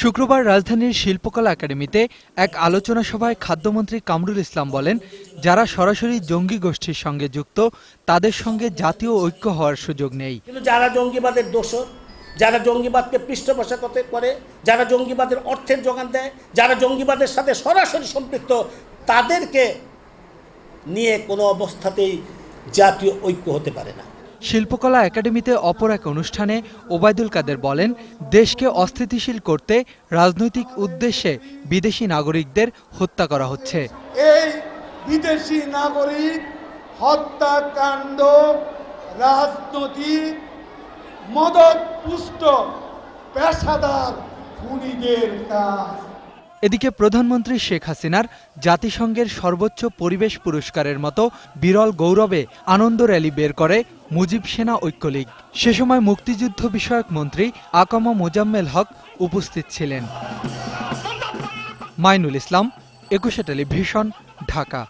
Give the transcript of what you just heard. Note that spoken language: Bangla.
শুক্রবার রাজধানীর শিল্পকলা একাডেমিতে এক আলোচনা সভায় খাদ্যমন্ত্রী কামরুল ইসলাম বলেন, যারা সরাসরি জঙ্গি গোষ্ঠীর সঙ্গে যুক্ত তাদের সঙ্গে জাতীয় ঐক্য হওয়ার সুযোগ নেই। কিন্তু যারা জঙ্গিবাদের দোষর, যারা জঙ্গিবাদকে পৃষ্ঠপোষকতা করে, যারা জঙ্গিবাদের অর্থের যোগান দেয়, যারা জঙ্গিবাদের সাথে সরাসরি সম্পৃক্ত, তাদেরকে নিয়ে কোনো অবস্থাতেই জাতীয় ঐক্য হতে পারে না। শিল্পকলা একাডেমিতে অপর এক অনুষ্ঠানে ওবায়দুল কাদের বলেন, দেশকে অস্থিতিশীল করতে রাজনৈতিক উদ্দেশ্যে বিদেশি নাগরিকদের হত্যা করা হচ্ছে। এই বিদেশি নাগরিক হত্যাকাণ্ড রাজনৈতিক মদতপুষ্ট পেশাদার খুনিদের কাজ। এদিকে প্রধানমন্ত্রী শেখ হাসিনার জাতিসংঘের সর্বোচ্চ পরিবেশ পুরস্কারের মতো বিরল গৌরবে আনন্দ র্যালি বের করে মুজিব সেনা ঐক্যলীগ। সে সময় মুক্তিযুদ্ধ বিষয়ক মন্ত্রী আকামা মোজাম্মেল হক উপস্থিত ছিলেন। মাইনুল ইসলাম, একুশে টেলিভিশন, ঢাকা।